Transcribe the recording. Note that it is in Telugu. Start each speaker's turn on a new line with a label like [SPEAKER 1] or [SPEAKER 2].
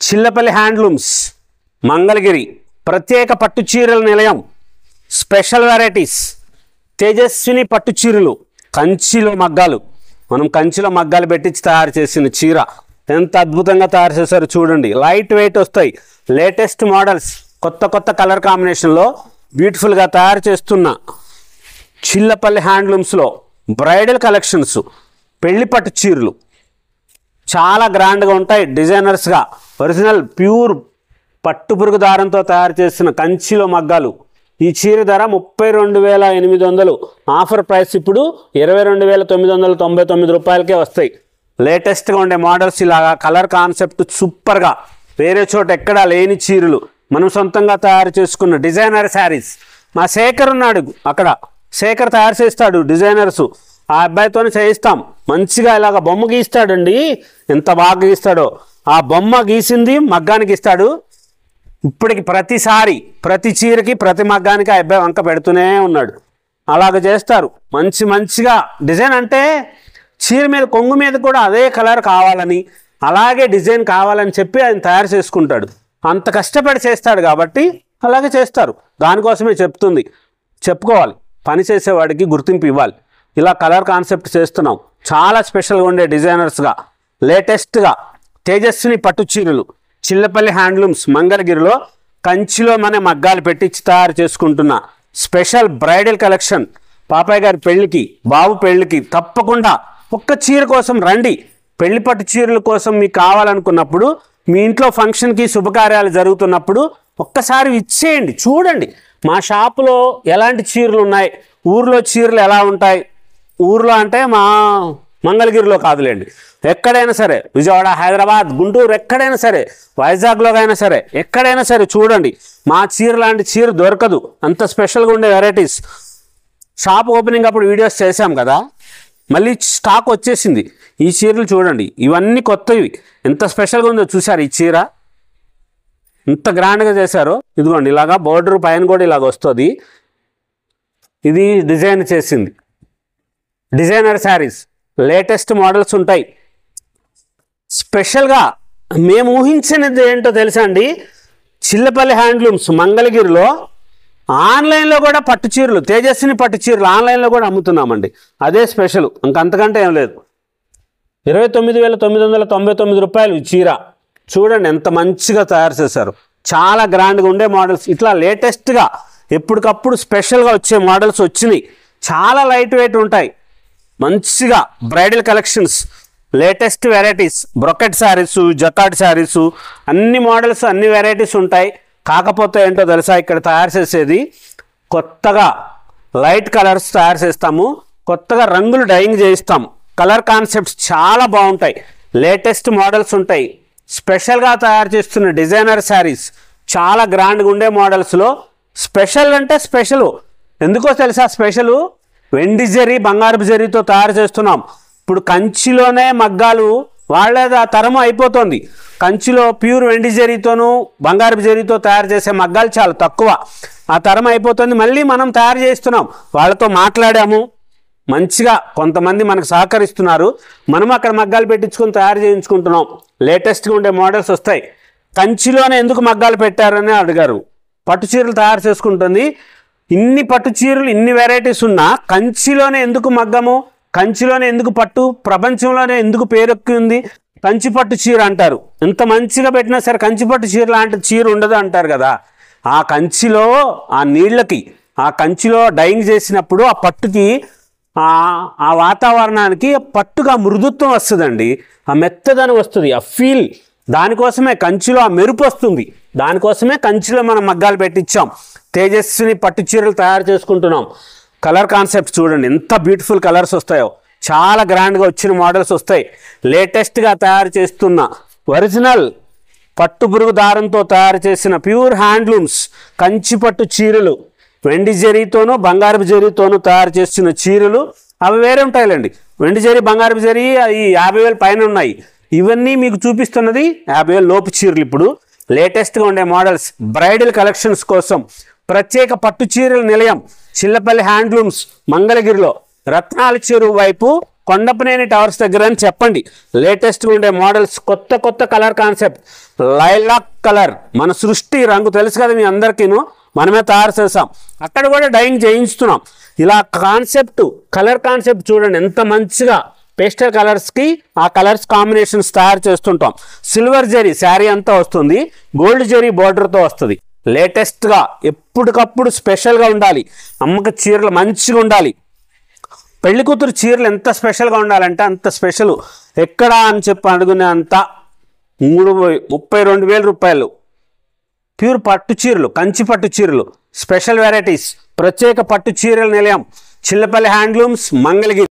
[SPEAKER 1] చిల్లపల్లి హ్యాండ్లూమ్స్ మంగళగిరి ప్రత్యేక పట్టు చీరల నిలయం స్పెషల్ వెరైటీస్ తేజస్విని పట్టు చీరలు కంచిలో మగ్గాలు మనం కంచిలో మగ్గాలు పెట్టించి తయారు చేసిన చీర ఎంత అద్భుతంగా తయారు చేశారో చూడండి లైట్ వెయిట్ వస్తాయి లేటెస్ట్ మోడల్స్ కొత్త కొత్త కలర్ కాంబినేషన్లో బ్యూటిఫుల్గా తయారు చేస్తున్న చిల్లపల్లి హ్యాండ్లూమ్స్లో బ్రైడల్ కలెక్షన్స్ పెళ్లి పట్టు చీరలు చాలా గ్రాండ్గా ఉంటాయి డిజైనర్స్గా ఒరిజినల్ ప్యూర్ పట్టు పురుగు దారంతో తయారు చేసిన కంచిలో మగ్గాలు ఈ చీర ధర 32,800 ఆఫర్ ప్రైస్ ఇప్పుడు 22,999 రూపాయలకే వస్తాయి లేటెస్ట్గా ఉండే మోడల్స్ ఇలాగా కలర్ కాన్సెప్ట్ సూపర్గా వేరే చోట ఎక్కడా లేని చీరలు మనం సొంతంగా తయారు చేసుకున్న డిజైనర్ శారీస్ మా శేఖర్ ఉన్నాడు అక్కడ శేఖర్ తయారు చేస్తాడు డిజైనర్స్ ఆ అబ్బాయితోనే చేయిస్తాం మంచిగా ఇలాగ బొమ్మ గీస్తాడండి ఎంత బాగా గీస్తాడో ఆ బొమ్మ గీసింది మగ్గానికి ఇస్తాడు ఇప్పటికి ప్రతిసారి ప్రతి చీరకి ప్రతి మగ్గానికి ఆ అబ్బాయి వంక పెడుతూనే ఉన్నాడు అలాగ చేస్తారు మంచిగా డిజైన్ అంటే చీర మీద కొంగు మీద కూడా అదే కలర్ కావాలని అలాగే డిజైన్ కావాలని చెప్పి ఆయన తయారు చేసుకుంటాడు అంత కష్టపడి చేస్తాడు కాబట్టి అలాగే చేస్తారు దానికోసమే చెప్పుకోవాలి పని చేసేవాడికి గుర్తింపు ఇవ్వాలి ఇలా కలర్ కాన్సెప్ట్ చేస్తున్నాం చాలా స్పెషల్గా ఉండే డిజైనర్స్గా లేటెస్ట్గా తేజస్విని పట్టు చీరలు చిల్లపల్లి హ్యాండ్లూమ్స్ మంగళగిరిలో కంచిలో మన మగ్గాలు పెట్టించి తయారు చేసుకుంటున్న స్పెషల్ బ్రైడల్ కలెక్షన్ పాపాయ్ గారి పెళ్ళికి బాబు పెళ్ళికి తప్పకుండా ఒక్క చీర కోసం రండి పెళ్లి పట్టు చీరల కోసం మీకు కావాలనుకున్నప్పుడు మీ ఇంట్లో ఫంక్షన్కి శుభకార్యాలు జరుగుతున్నప్పుడు ఒక్కసారి ఇచ్చేయండి చూడండి మా షాపులో ఎలాంటి చీరలు ఉన్నాయి ఊర్లో చీరలు ఎలా ఉంటాయి ఊర్లో అంటే మా మంగళగిరిలో కాదులేండి ఎక్కడైనా సరే విజయవాడ హైదరాబాద్ గుంటూరు ఎక్కడైనా సరే వైజాగ్లో అయినా సరే ఎక్కడైనా సరే చూడండి మా చీర లాంటి చీర దొరకదు అంత స్పెషల్గా ఉండే వెరైటీస్ షాప్ ఓపెనింగ్ అప్పుడు వీడియోస్ చేశాం కదా మళ్ళీ స్టాక్ వచ్చేసింది ఈ చీరలు చూడండి ఇవన్నీ కొత్తవి ఎంత స్పెషల్గా ఉందో చూసారు ఈ చీర ఎంత గ్రాండ్గా చేశారో ఇదిగోండి ఇలాగా బోర్డర్ పైన కూడా ఇలాగ వస్తుంది ఇది డిజైన్ చేసింది డిజైనర్ శారీస్ లేటెస్ట్ మోడల్స్ ఉంటాయి స్పెషల్గా మేము ఊహించినది ఏంటో తెలుసా అండి చిల్లపల్లి హ్యాండ్లూమ్స్ మంగళగిరిలో ఆన్లైన్లో కూడా పట్టు చీరలు తేజస్విని పట్టు చీరలు ఆన్లైన్లో కూడా అమ్ముతున్నామండి అదే స్పెషల్ ఇంకంతకంటే ఏం లేదు 29,999 రూపాయలు ఈ చీర చూడండి ఎంత మంచిగా తయారు చేశారు చాలా గ్రాండ్గా ఉండే మోడల్స్ ఇట్లా లేటెస్ట్గా ఎప్పటికప్పుడు స్పెషల్గా వచ్చే మోడల్స్ వచ్చినాయి చాలా లైట్ వెయిట్ ఉంటాయి మంచిగా bridal collections latest varieties brocade saris jacquard saris అన్ని మోడల్స్ అన్ని వెరైటీస్ ఉంటాయి కాకపోతే ఏంటో తెలుసా ఇక్కడ తయారు చేసేది కొత్తగా లైట్ కలర్స్ తయారు చేస్తాము కొత్తగా రంగులు డైయింగ్ చేయిస్తాం కలర్ కాన్సెప్ట్స్ చాలా బాగుంటాయి లేటెస్ట్ మోడల్స్ ఉంటాయి స్పెషల్గా తయారు చేస్తున్న డిజైనర్ శారీస్ చాలా గ్రాండ్గా ఉండే మోడల్స్లో స్పెషల్ అంటే స్పెషల్ ఎందుకో తెలుసా స్పెషల్ వెండి జరీ బంగారపు జరీతో తయారు చేస్తున్నాం ఇప్పుడు కంచిలోనే మగ్గాలు వాళ్ళేది ఆ తరం అయిపోతుంది కంచిలో ప్యూర్ వెండి జరీతోనూ బంగారపు జరీతో తయారు చేసే మగ్గాలు చాలా తక్కువ ఆ తరం అయిపోతుంది మళ్ళీ మనం తయారు చేస్తున్నాం వాళ్ళతో మాట్లాడాము మంచిగా కొంతమంది మనకు సహకరిస్తున్నారు మనం అక్కడ మగ్గాలు పెట్టించుకొని తయారు చేయించుకుంటున్నాం లేటెస్ట్గా ఉండే మోడల్స్ వస్తాయి కంచిలోనే ఎందుకు మగ్గాలు పెట్టారని అడిగారు పట్టు చీరలు తయారు చేసుకుంటుంది ఇన్ని పట్టు చీరలు ఇన్ని వెరైటీస్ ఉన్నా కంచిలోనే ఎందుకు మగ్గము కంచిలోనే ఎందుకు పట్టు ప్రపంచంలోనే ఎందుకు పేరెక్కి ఉంది కంచి పట్టు చీర అంటారు ఎంత మంచిగా పెట్టినా సరే కంచి పట్టు చీర లాంటి చీర ఉండదు అంటారు కదా ఆ కంచిలో ఆ నీళ్ళకి ఆ కంచిలో డైయింగ్ చేసినప్పుడు ఆ పట్టుకి ఆ వాతావరణానికి పట్టుగా మృదుత్వం వస్తుందండి ఆ మెత్తదనం వస్తుంది ఆ ఫీల్ దానికోసమే కంచిలో ఆ మెరుపు వస్తుంది దానికోసమే కంచిలో మనం మగ్గాలు పెట్టించాం తేజస్విని పట్టు చీరలు తయారు చేసుకుంటున్నాం కలర్ కాన్సెప్ట్స్ చూడండి ఎంత బ్యూటిఫుల్ కలర్స్ వస్తాయో చాలా గ్రాండ్గా వచ్చిన మోడల్స్ వస్తాయి లేటెస్ట్గా తయారు చేస్తున్న ఒరిజినల్ పట్టు పురుగు దారంతో తయారు చేసిన ప్యూర్ హ్యాండ్లూమ్స్ కంచి పట్టు చీరలు వెండి జరీతోనూ బంగారపు జరీతోనూ తయారు చేసిన చీరలు అవి వేరే ఉంటాయిలేండి వెండి జరీ బంగారపు జరీ ఈ 50,000 పైన ఉన్నాయి ఇవన్నీ మీకు చూపిస్తున్నది 50,000 లోపు చీరలు ఇప్పుడు లేటెస్ట్గా ఉండే మోడల్స్ బ్రైడల్ కలెక్షన్స్ కోసం ప్రత్యేక పట్టు చీరల నిలయం చిల్లపల్లి హ్యాండ్లూమ్స్ మంగళగిరిలో రత్నాల చెరువు వైపు కొండపనేని టవర్స్ దగ్గర అని చెప్పండి. లేటెస్ట్గా ఉండే మోడల్స్, కొత్త కొత్త కలర్ కాన్సెప్ట్. లైలాక్ కలర్ మన సృష్టి రంగు తెలుసు కదా మీ అందరికీను, మనమే తయారు చేసాం. అక్కడ కూడా డైయింగ్ చేయించుతున్నాం. ఇలా కాన్సెప్ట్, కలర్ కాన్సెప్ట్ చూడండి ఎంత మంచిగా పేస్టల్ కలర్స్కి ఆ కలర్స్ కాంబినేషన్స్ తయారు చేస్తుంటాం. సిల్వర్ జరీ శారీ అంతా వస్తుంది, గోల్డ్ జరీ బార్డర్తో వస్తుంది. లేటెస్ట్గా ఎప్పటికప్పుడు స్పెషల్గా ఉండాలి. అమ్మకి చీరలు మంచిగా ఉండాలి. పెళ్లి కూతురు చీరలు ఎంత స్పెషల్గా ఉండాలంటే అంత స్పెషల్. ఎక్కడా అని చెప్పి అడుగునే అంత 32,000 రూపాయలు ప్యూర్ పట్టు చీరలు, కంచి పట్టు చీరలు, స్పెషల్ వెరైటీస్, ప్రత్యేక పట్టు చీరల నిలయం, చిల్లపల్లి హ్యాండ్లూమ్స్, మంగళగిరి.